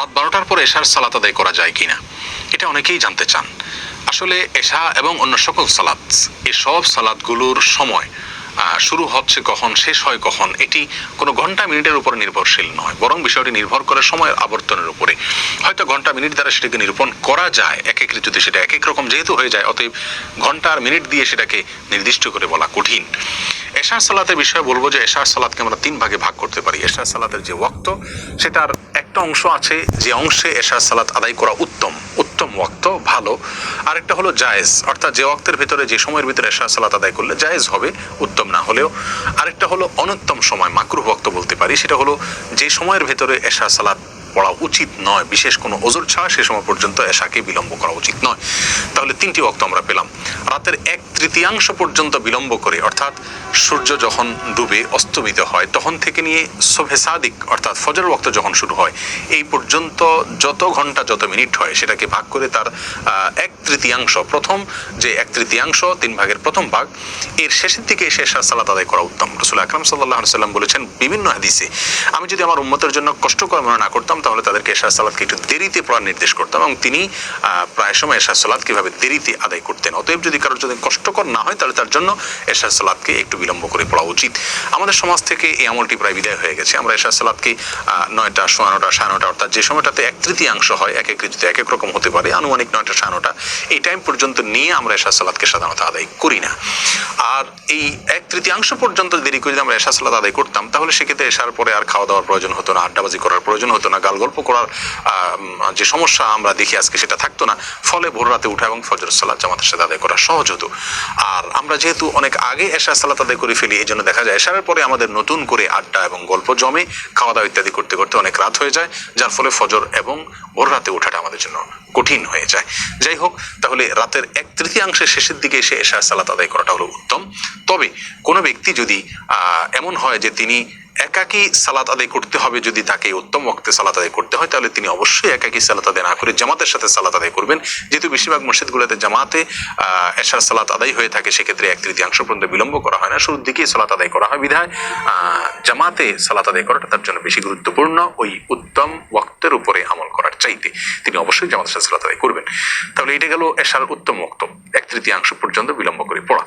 রাত 12টার পর এশার সালাত আদায় করা যায় কিনা, এটা অনেকেই জানতে চান। আসলে এশা এবং অন্য সকল সালাত, এই সব সালাতগুলোর সময় শুরু হচ্ছে কখন, শেষ হয় কখন, এটি কোনো ঘন্টা মিনিটের উপর নির্ভরশীল নয়, বরং বিষয়টি নির্ভর করে সময়ের আবর্তনের উপরে। হয়তো ঘন্টা মিনিট দ্বারা সেটাকে নিরূপণ করা যায়, এক এক ঋতুতে সেটা এক এক রকম যেহেতু হয়ে যায়, অতএব ঘন্টা আর মিনিট দিয়ে সেটাকে নির্দিষ্ট করে বলা কঠিন। এশার সালাতের বিষয়ে বলবো যে এশার সালাতকে আমরা 3 ভাগে ভাগ করতে পারি। এশার সালাতের যে ওয়াক্ত, সেটার একটা অংশ আছে যে অংশে এশার সালাত আদায় করা উত্তম ওয়াক্ত, ভালো। আরেকটা হলো জায়েজ, অর্থাৎ যে ওয়াক্তের ভিতরে, যে সময়ের ভিতরে এশার সালাত আদায় করলে জায়েজ হবে, উত্তম না হলেও। আরেকটা হলো অনুত্তম সময়, মাকরুহ ওয়াক্ত বলতে পারি, সেটা হলো যে সময়ের ভিতরে এশার সালাত পড়া উচিত নয়, বিশেষ কোনো ওযর ছাড়া সে সময় পর্যন্ত এশাকে বিলম্ব করা উচিত নয়। তাহলে 3টি ওয়াক্ত আমরা পেলাম। রাতের 1/3 পর্যন্ত বিলম্ব করে, অর্থাৎ সূর্য যখন ডুবে অস্তমিত হয় তখন থেকে নিয়ে সুবহে সাদিক অর্থাৎ ফজর ওয়াক্ত যখন শুরু হয় এই পর্যন্ত যত ঘন্টা যত মিনিট হয় সেটাকে ভাগ করে তার 1/3, প্রথম যে 1/3, 3 ভাগের প্রথম ভাগ, এর শেষের দিকে এসে এশার সালাত আদায় করা উত্তম। রাসূল আকরাম সাল্লাল্লাহু আলাইহি ওয়াসাল্লাম বলেছেন বিভিন্ন হাদিসে, আমি যদি আমার উম্মতের জন্য কষ্টকর মনে না করতাম তাহলে তাদেরকে এশার সালাতকে একটু দেরিতে পড়ার নির্দেশ করতাম, এবং তিনি প্রায় সময় এশার সালাত কিভাবে দেরিতে আদায় করতেন। অতএব যদি কারোর যদি কষ্টকর না হয় তাহলে তার জন্য এশার সালাতকে একটু বিলম্ব করে পড়া উচিত। আমাদের সমাজ থেকে এই আমলটি প্রায় বিদায় হয়ে গেছে। আমরা এশার সালাতকে 9টা, 9:15, 9:30, অর্থাৎ যে সময়টাতে 1/3 হয়, এক এক ঋতুতে এক এক রকম হতে পারে, আনুমানিক 9টা, 9:30 এই টাইম পর্যন্ত নিয়ে আমরা এশার সালাতকে সাধারণত আদায় করি না। আর এই 1/3 পর্যন্ত দেরি করে যদি আমরা এশার সালাত আদায় করতাম তাহলে সেক্ষেত্রে এশার পরে আর খাওয়া দাওয়ার প্রয়োজন হতো না, আড্ডাবাজি করার প্রয়োজন হতো না, গাল গল্প করার যে সমস্যা আমরা দেখি আজকে সেটা থাকতো না। ফলে ভোর রাতে উঠা এবং ফজর সালাত জামাতের সাথে আদায় করা সহজ হতো। আর আমরা যেহেতু অনেক আগে এশার সালাত আদায় করে ফেলি, এই জন্য দেখা যায় এশারের পরে আমাদের নতুন করে আড্ডা এবং গল্প জমে, খাওয়া দাওয়া ইত্যাদি করতে করতে অনেক রাত হয়ে যায়, যার ফলে ফজর এবং ভোর রাতে ওঠাটা আমাদের জন্য কঠিন হয়ে যায়। যাই হোক, তাহলে রাতের 1/3 শেষের দিকে এসে এশার সালাত আদায় করাটা হলো উত্তম। তবে কোনো ব্যক্তি যদি এমন হয় যে তিনি একাকী সালাত আদায় করতে হবে, যদি তাকে উত্তম ওয়াক্তে সালাত আদায় করতে হয় তাহলে তিনি অবশ্যই একাকী সালাত আদায় না করে জামাতের সাথে সালাত আদায় করবেন। যেহেতু বেশিরভাগ মসজিদগুলোতে জামাতে এশার সালাত আদায় হয়ে থাকে, সেক্ষেত্রে 1/3 পর্যন্ত বিলম্ব করা হয় না, শুরুর দিকেই সালাত আদায় করা হয়, বিধায় জামাতে সালাত আদায় করাটা তার জন্য বেশি গুরুত্বপূর্ণ। ওই উত্তম ওয়াক্তের উপরে আমল করার চাইতে তিনি অবশ্যই জামাতের সাথে সালাত আদায় করবেন। তাহলে এটা গেল এশার উত্তম ওয়াক্ত, 1/3 পর্যন্ত বিলম্ব করে পড়া।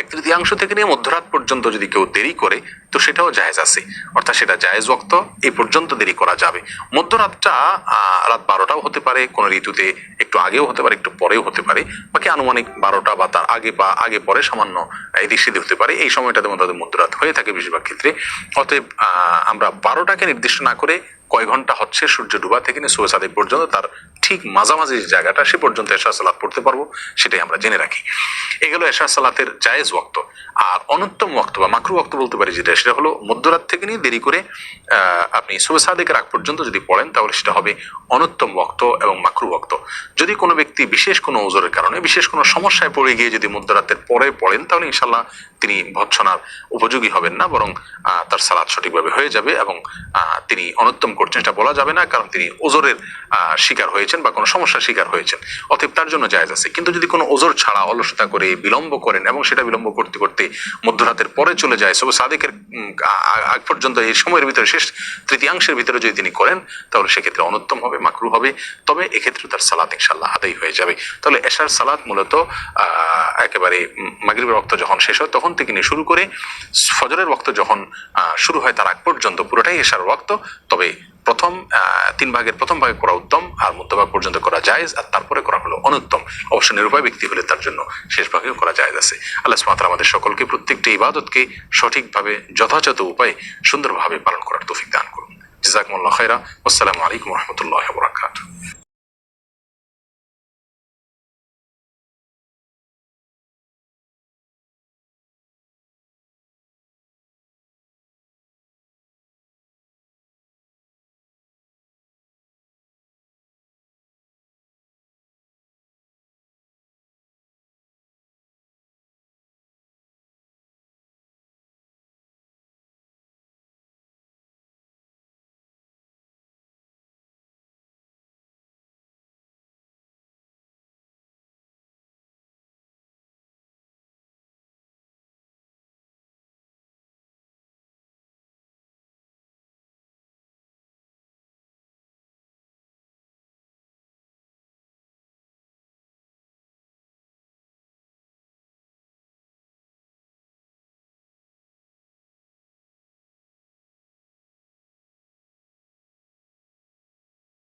1/3 থেকে নিয়ে মধ্যরাত পর্যন্ত যদি কেউ দেরি করে তো সেটাও জায়েজ আছে, অর্থাৎ সেটা জায়েজ ওয়াক্ত, এই পর্যন্ত দেরি করা যাবে। মধ্যরাতটা রাত 12টাও হতে পারে, কোন ঋতুতে একটু আগেও হতে পারে, একটু পরেও হতে পারে, বাকি আনুমানিক 12টা বা তার আগে বা আগে পরে সামান্য এদিক সেদিক হতে পারে। এই সময়টাতে মধ্যরাত হয়ে থাকে বেশিরভাগ ক্ষেত্রে। অতএব আমরা 12টাকে নির্দিষ্ট না করে কয় ঘন্টা হচ্ছে সূর্য ডুবা থেকে নিয়ে সুবহে সাদিক পর্যন্ত তার ঠিক মাঝামাঝি যে জায়গাটা, সে পর্যন্ত এশার সালাত পড়তে পারবো, সেটাই আমরা জেনে রাখি। এগুলো এশার সালাতের জায়েজ ওয়াক্ত। আর অনুত্তম ওয়াক্ত বা মাকরুহ ওয়াক্ত বলতে পারি যেটা, সেটা হলো মধ্যরাত থেকে নিয়ে দেরি করে আপনি সুবহে সাদিকের আগ পর্যন্ত যদি পড়েন তাহলে সেটা হবে অনুত্তম ওয়াক্ত এবং মাকরুহ ওয়াক্ত। যদি কোনো ব্যক্তি বিশেষ কোনো ওযরের কারণে, বিশেষ কোনো সমস্যায় পড়ে গিয়ে যদি মধ্যরাতের পরে পড়েন তাহলে ইনশাল্লাহ তিনি ভৎসনার উপযোগী হবেন না, বরং তার সালাত সঠিকভাবে হয়ে যাবে এবং তিনি অনুত্তম করছেন এটা বলা যাবে না, কারণ তিনি ওযরের শিকার হয়েছেন বা কোনো সমস্যার শিকার হয়েছেন, অতএব তার জন্য জায়েজ আছে। কিন্তু যদি কোনো ওযর ছাড়া অলসতা করে বিলম্ব করেন এবং সেটা বিলম্ব করতে করতে মধ্যরাতের পরে চলে যায়, সুবহে সাদিকের আগ পর্যন্ত এই সময়ের ভিতরে, শেষ তৃতীয়াংশের ভিতরে যদি তিনি করেন তাহলে সেক্ষেত্রে অনুত্তম হবে, মাকরুহ হবে। তবে এক্ষেত্রে তার সালাত ইনশাআল্লাহ আদায় হয়ে যাবে। তাহলে এশার সালাত মূলত একেবারে মাগরিবের ওয়াক্ত যখন শেষ হয় তখন থেকে নিয়ে শুরু করে ফজরের ওয়াক্ত যখন শুরু হয় তার আগ পর্যন্ত পুরোটাই এশার ওয়াক্ত। তবে প্রথম 3 ভাগের প্রথম ভাগে করা উত্তম, আর মধ্যভাগ পর্যন্ত করা জায়েজ, আর তারপরে করা হলো অনুত্তম। অবশ্য নিরুপায় ব্যক্তি হলে তার জন্য শেষ ভাগেও করা জায়েজ আছে। আল্লাহ সুবহানাহু ওয়া তাআলা আমাদের সকলকে প্রত্যেকটি ইবাদতকে সঠিকভাবে যথাযথ উপায়ে সুন্দরভাবে পালন করার তৌফিক দান করুন। জাযাকুমুল্লাহু খাইরা। আসসালামু আলাইকুম ওয়া রাহমাতুল্লাহি ওয়া বারাকাতুহু।